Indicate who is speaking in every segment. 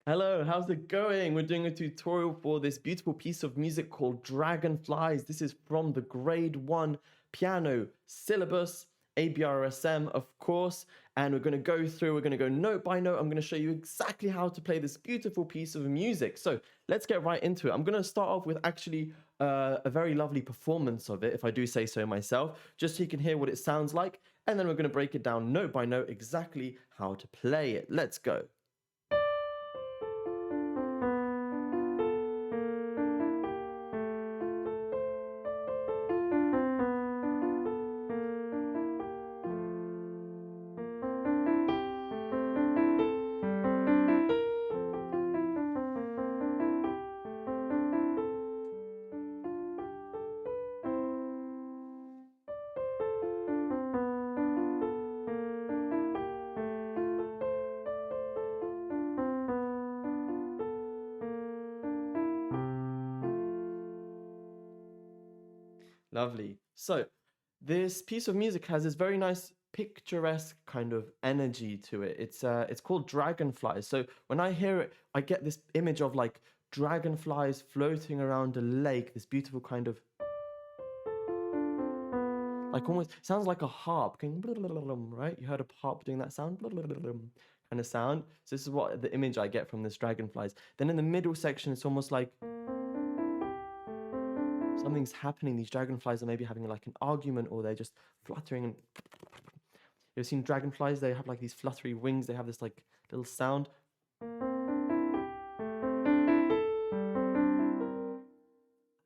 Speaker 1: Hello, how's it going? We're doing a tutorial for this beautiful piece of music called Dragonflies. This is from the grade 1 piano syllabus, ABRSM, of course. And we're going to go note by note. I'm going to show you exactly how to play this beautiful piece of music. So let's get right into it. I'm going to start off with actually a very lovely performance of it, if I do say so myself, just so you can hear what it sounds like. And then we're going to break it down note by note exactly how to play it. Let's go. Lovely. So this piece of music has this very nice picturesque kind of energy to it. It's called Dragonflies. So when I hear it, I get this image of like dragonflies floating around a lake, this beautiful kind of like almost sounds like a harp going right? You heard a harp doing that sound kind of sound. So this is what the image I get from this dragonflies. Then in the middle section, it's almost like something's happening. These dragonflies are maybe having like an argument, or they're just fluttering. And you've seen dragonflies? They have like these fluttery wings. They have this like little sound.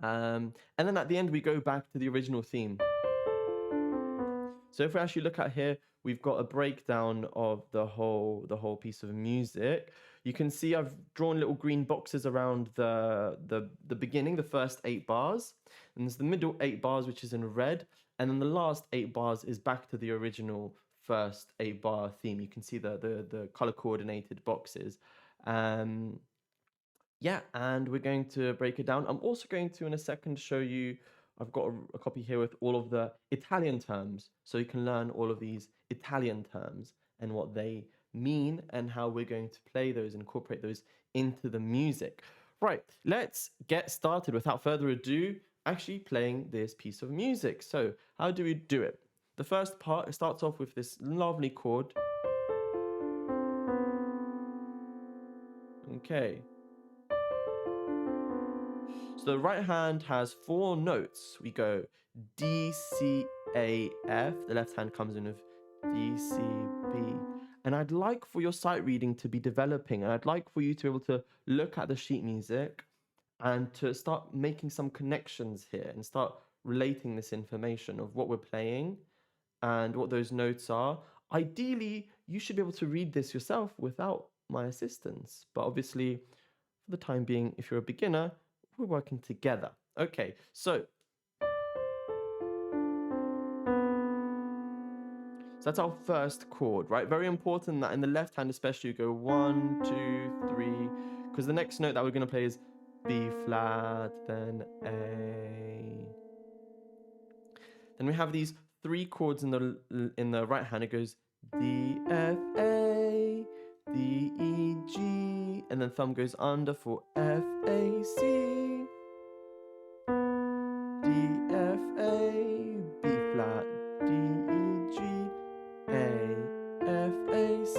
Speaker 1: And then at the end, we go back to the original theme. So if we actually look at here, we've got a breakdown of the whole piece of music. You can see I've drawn little green boxes around the beginning, the first 8 bars. And there's the middle 8 bars, which is in red. And then the last 8 bars is back to the original first 8 bar theme. You can see the color coordinated boxes. Yeah, and we're going to break it down. I'm also going to, in a second, show you, I've got a copy here with all of the Italian terms, so you can learn all of these Italian terms and what they mean and how we're going to play those, incorporate those into the music. Right, let's get started without further ado, actually playing this piece of music. So how do we do it? The first part, it starts off with this lovely chord. Okay. So the right hand has 4 notes. We go D, C, A, F. The left hand comes in with D, C, B. And I'd like for your sight reading to be developing. And I'd like for you to be able to look at the sheet music and to start making some connections here and start relating this information of what we're playing and what those notes are. Ideally, you should be able to read this yourself without my assistance. But obviously, for the time being, if you're a beginner, we're working together. Okay, so that's our first chord, right? Very important that in the left hand especially you go 1, 2, 3, because the next note that we're going to play is B flat, then A. Then we have these 3 chords in the right hand. It goes D, F, A, D, E, G, and then thumb goes under for F, A, C. D, F, A, B flat, D, E, G, A, F, A, C.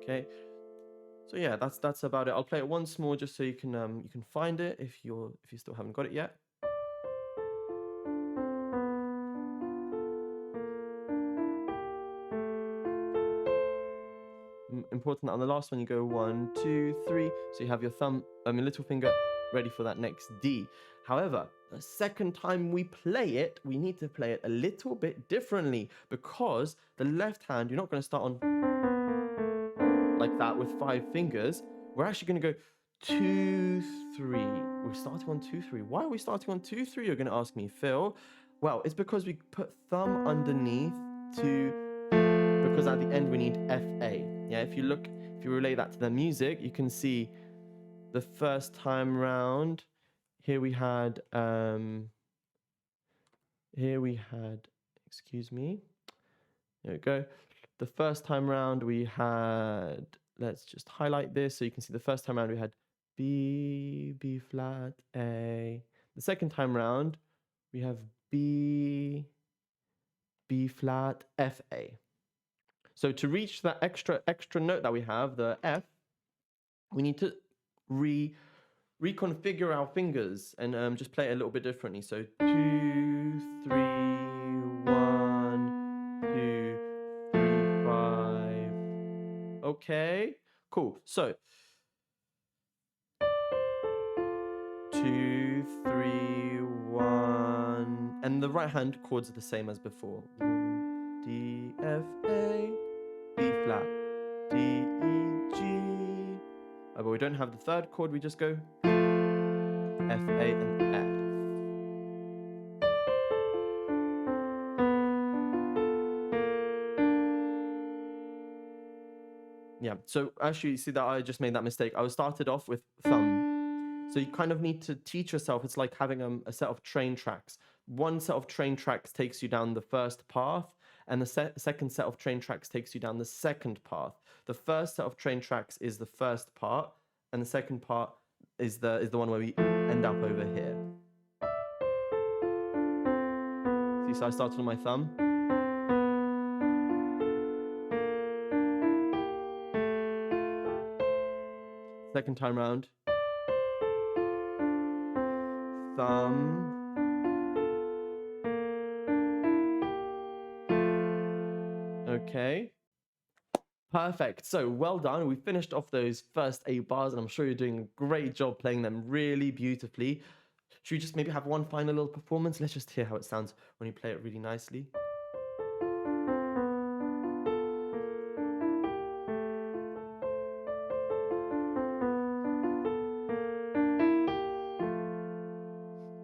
Speaker 1: Okay, so yeah, that's about it. I'll play it once more just so you can find it if you still haven't got it yet. Important that on the last one you go 1, 2, 3, so you have your little finger ready for that next D. However, the second time we play it, we need to play it a little bit differently, because the left hand, you're not going to start on like that with 5 fingers. We're actually going to go 2, 3. We're starting on 2, 3. Why are we starting on 2, 3? You're going to ask me, Phil. Well, it's because we put thumb underneath because at the end we need FA. Yeah, if you relate that to the music, you can see the first time round here we had here we had, excuse me, there we go. The first time round we had, let's just highlight this so you can see the first time round we had B, B flat, A. The second time round we have B, B flat, F, A. So to reach that extra note that we have, the F, we need to reconfigure our fingers and just play it a little bit differently. So 2, 3, 1, 2, 3, 5. Okay, cool. So 2, 3, 1, and the right hand chords are the same as before. D, F, A, B flat, D, E, G. Oh, but we don't have the third chord. We just go F, A, and F. Yeah, so actually, you see that I just made that mistake. I started off with thumb. So you kind of need to teach yourself. It's like having a set of train tracks. One set of train tracks takes you down the first path, and the second set of train tracks takes you down the second path. The first set of train tracks is the first part, and the second part is the one where we end up over here. See, so I started on my thumb. Second time round. Thumb. Okay. Perfect. So well done. We finished off those first 8 bars, and I'm sure you're doing a great job playing them really beautifully. Should we just maybe have one final little performance? Let's just hear how it sounds when you play it really nicely.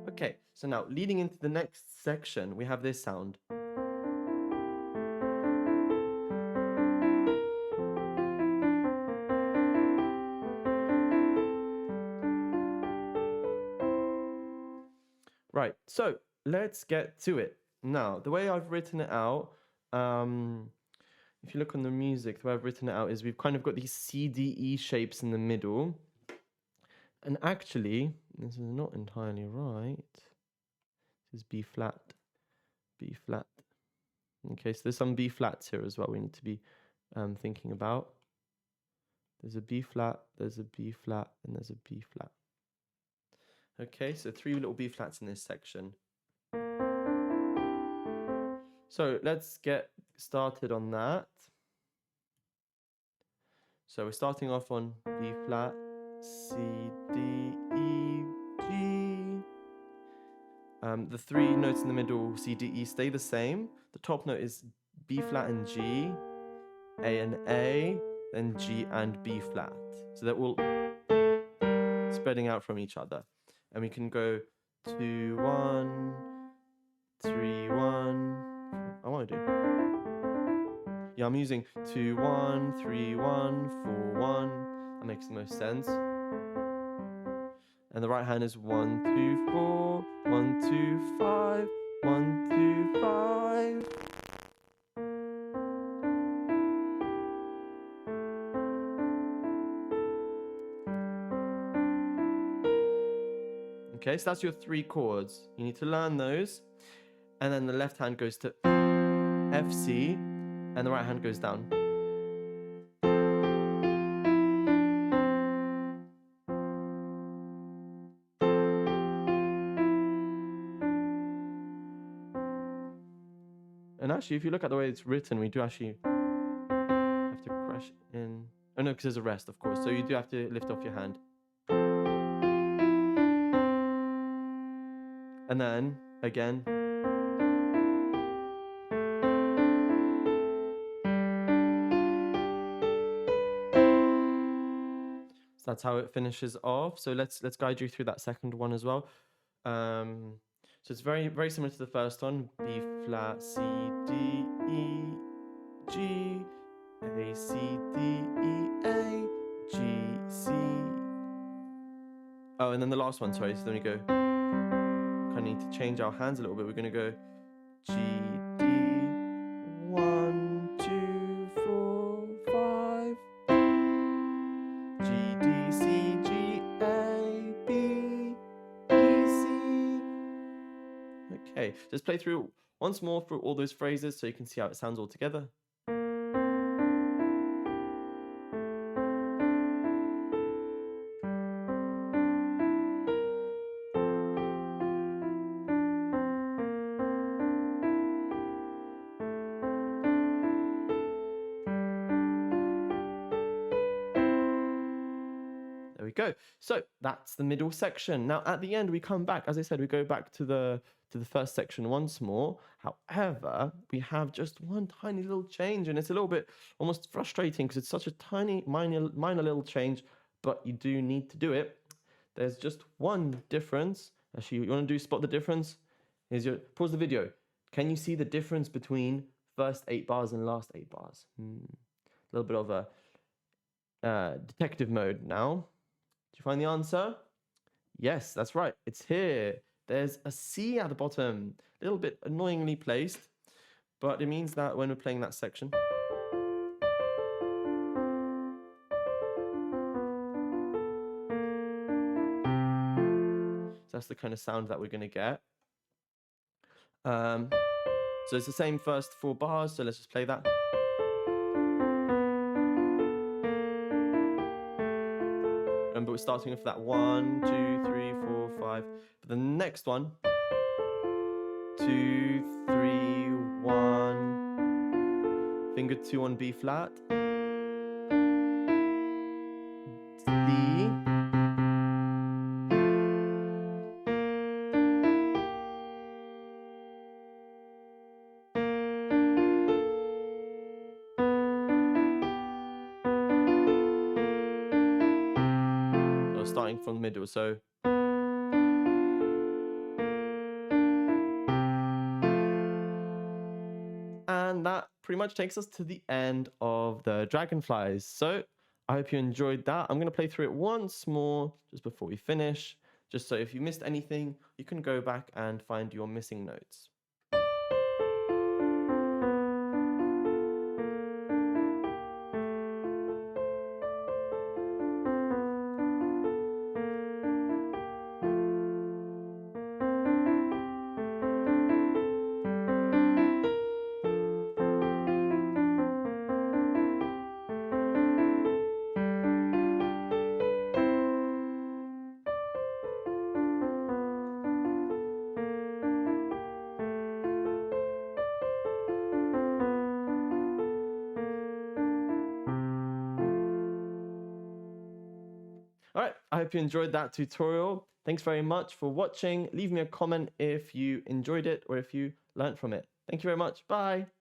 Speaker 1: Okay, so now leading into the next section, we have this sound. Right, so let's get to it. Now, the way I've written it out, if you look on the music, the way I've written it out is we've kind of got these C, D, E shapes in the middle. And actually, this is not entirely right. This is B flat, B flat. Okay, so there's some B flats here as well we need to be thinking about. There's a B flat, there's a B flat, and there's a B flat. Okay, so 3 little B flats in this section. So let's get started on that. So we're starting off on B flat, C, D, E, G. The 3 notes in the middle, C, D, E, stay the same. The top note is B flat and G, A and A, then G and B flat. So they're all spreading out from each other. And we can go 2, 1, 3, 1. I want to do. Yeah, I'm using 2, 1, 3, 1, 4, 1. That makes the most sense. And the right hand is 1, 2, 4, 1, 2, 5, 1, 2, 5. Okay, so that's your 3 chords. You need to learn those. And then the left hand goes to F, C, and the right hand goes down. And actually, if you look at the way it's written, we do actually have to crash in. Oh no, because there's a rest, of course. So you do have to lift off your hand. And then, again. So that's how it finishes off. So let's guide you through that second one as well. So it's very, very similar to the first one. B flat, C, D, E, G, A, C, D, E, A, G, C. Oh, and then the last one, sorry. So then we go, kind of need to change our hands a little bit. We're going to go G, D, 1, 2, 4, 5. G, D, C, G, A, B, E, C. Okay, just play through once more through all those phrases so you can see how it sounds all together. There we go. So that's the middle section. Now at the end we come back, as I said, we go back to the first section once more. However, we have just one tiny little change, and it's a little bit almost frustrating because it's such a tiny minor little change, but you do need to do it. There's just one difference. Actually, you want to do spot the difference? Here's your pause the video. Can you see the difference between first 8 bars and last 8 bars? A little bit of a detective mode now. Did you find the answer? Yes, that's right. It's here. There's a C at the bottom. A little bit annoyingly placed, but it means that when we're playing that section, so that's the kind of sound that we're going to get. So it's the same first 4 bars, so let's just play that. Remember, we're starting with that 1, 2, 3, 4, 5. But the next one, 2, 3, 1. Finger 2 on B flat. D. So starting from the middle, so. And that pretty much takes us to the end of the Dragonflies. So I hope you enjoyed that. I'm going to play through it once more just before we finish, just so if you missed anything, you can go back and find your missing notes. All right, I hope you enjoyed that tutorial. Thanks very much for watching. Leave me a comment if you enjoyed it or if you learned from it. Thank you very much. Bye.